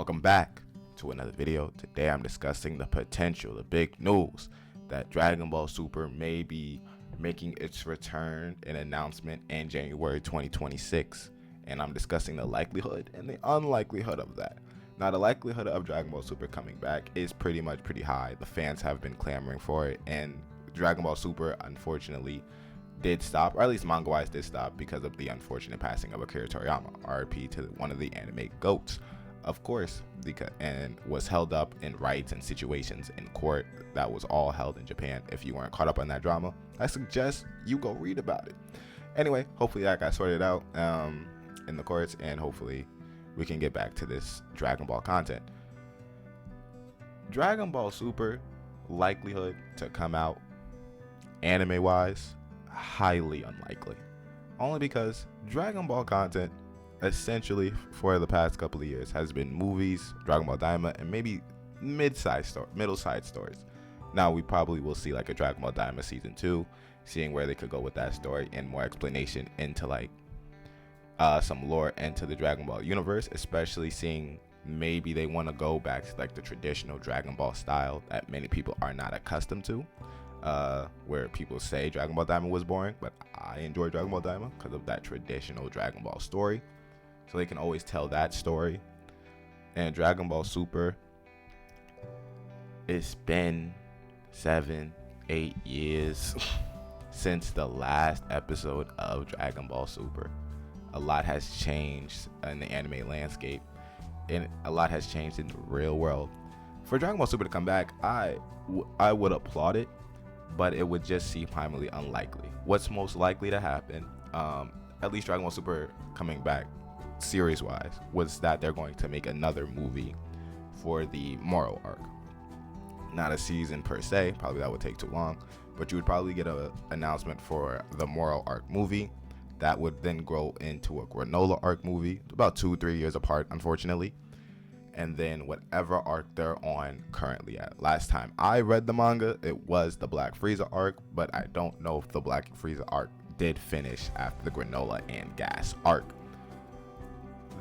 Welcome back to another video. Today I'm discussing the potential, the big news that Dragon Ball Super may be making its return and announcement in January 2026. And I'm discussing the likelihood and the unlikelihood of that. Now, the likelihood of Dragon Ball Super coming back is pretty high. The fans have been clamoring for it, and Dragon Ball Super, unfortunately, did stop, or at least manga-wise did stop, because of the unfortunate passing of Akira Toriyama, RIP to one of the anime GOATs, of course, and was held up in rights and situations in court. That was all held in Japan. If you weren't caught up on that drama, I suggest you go read about it. Anyway, hopefully that got sorted out in the courts, and hopefully we can get back to this Dragon Ball content. Dragon Ball Super likelihood to come out anime-wise, highly unlikely, only because Dragon Ball content essentially for the past couple of years has been movies, Dragon Ball Daima, and maybe middle-sized stories. Now we probably will see like a Dragon Ball Daima season 2, seeing where they could go with that story and more explanation into like some lore into the Dragon Ball universe, especially seeing maybe they want to go back to like the traditional Dragon Ball style that many people are not accustomed to. Where people say Dragon Ball Daima was boring, but I enjoy Dragon Ball Daima because of that traditional Dragon Ball story. So they can always tell that story. And Dragon Ball Super, it's been 7-8 years since the last episode of Dragon Ball Super. A lot has changed in the anime landscape, and a lot has changed in the real world. For Dragon Ball Super to come back, I would applaud it, but it would just seem highly unlikely. What's most likely to happen, at least Dragon Ball Super coming back series-wise, was that they're going to make another movie for the Moro arc. Not a season per se, probably that would take too long, but you would probably get an announcement for the Moro arc movie that would then grow into a Granola arc movie, about 2-3 years apart, unfortunately. And then whatever arc they're on currently at. Last time I read the manga, it was the Black Frieza arc, but I don't know if the Black Frieza arc did finish after the Granola and Gas arc.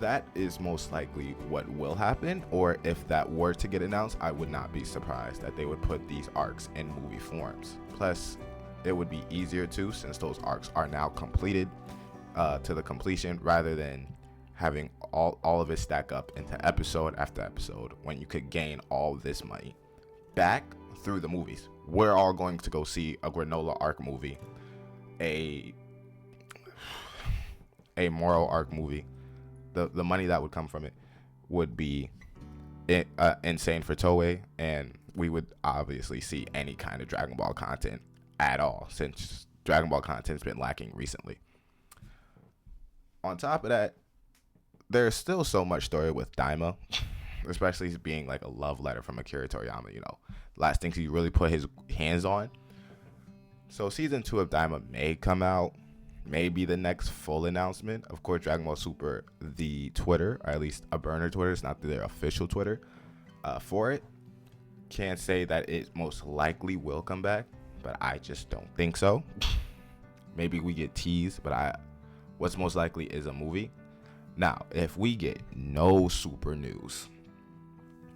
That is most likely what will happen, or if that were to get announced, I would not be surprised that they would put these arcs in movie forms. Plus, it would be easier too, since those arcs are now completed to the completion, rather than having all of it stack up into episode after episode when you could gain all this money back through the movies. We're all going to go see a Granola arc movie, a Moro arc movie. The money that would come from it would be insane for Toei, and we would obviously see any kind of Dragon Ball content at all, since Dragon Ball content's been lacking recently. On top of that, there's still so much story with Daima, especially being like a love letter from Akira Toriyama, last things he really put his hands on. So season 2 of Daima may come out, maybe the next full announcement. Of course, Dragon Ball Super, the Twitter, or at least a burner Twitter, it's not their official Twitter for it, can't say that it most likely will come back, but I just don't think so. Maybe we get teased, but what's most likely is a movie. Now, if we get no super news,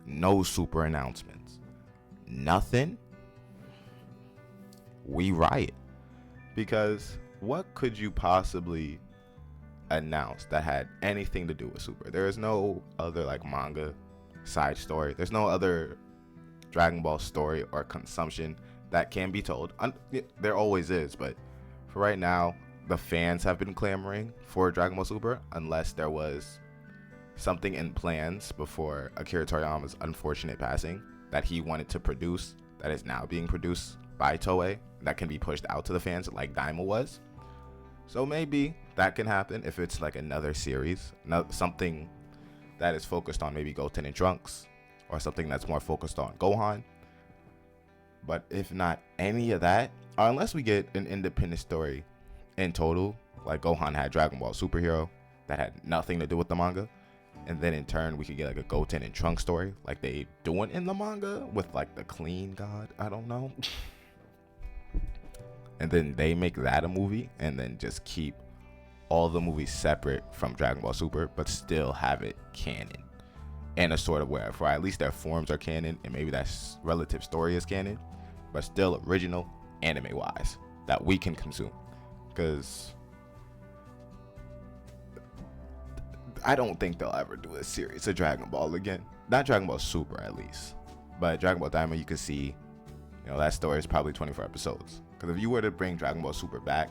no super announcements, nothing, we riot. Because what could you possibly announce that had anything to do with Super? There is no other like manga side story. There's no other Dragon Ball story or consumption that can be told. There always is, but for right now, the fans have been clamoring for Dragon Ball Super, unless there was something in plans before Akira Toriyama's unfortunate passing that he wanted to produce that is now being produced by Toei that can be pushed out to the fans like Daima was. So maybe that can happen if it's like another series, something that is focused on maybe Goten and Trunks, or something that's more focused on Gohan. But if not any of that, or unless we get an independent story in total, like Gohan had Dragon Ball Superhero that had nothing to do with the manga, and then in turn we could get like a Goten and Trunks story like they doing in the manga with like the Clean God, I don't know. And then they make that a movie, and then just keep all the movies separate from Dragon Ball Super, but still have it canon. in a sort of way, for at least their forms are canon and maybe that relative story is canon, but still original anime wise that we can consume. Because I don't think they'll ever do a series of Dragon Ball again. Not Dragon Ball Super, at least. But Dragon Ball Daima, you can see, that story is probably 24 episodes. Because if you were to bring Dragon Ball Super back,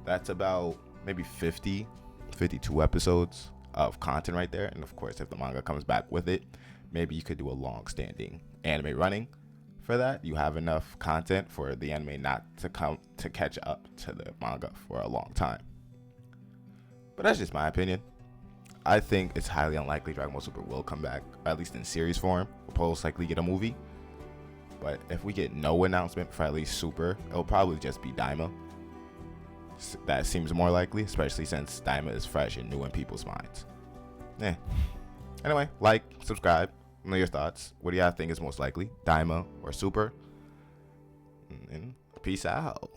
that's about maybe 50, 52 episodes of content right there. And of course, if the manga comes back with it, maybe you could do a long-standing anime running. For that, you have enough content for the anime not to come to catch up to the manga for a long time. But that's just my opinion. I think it's highly unlikely Dragon Ball Super will come back, at least in series form. We'll most likely get a movie. But if we get no announcement for at least Super, it'll probably just be Daima. That seems more likely, especially since Daima is fresh and new in people's minds. Anyway, like, subscribe. Let me know your thoughts. What do y'all think is most likely, Daima or Super? And peace out.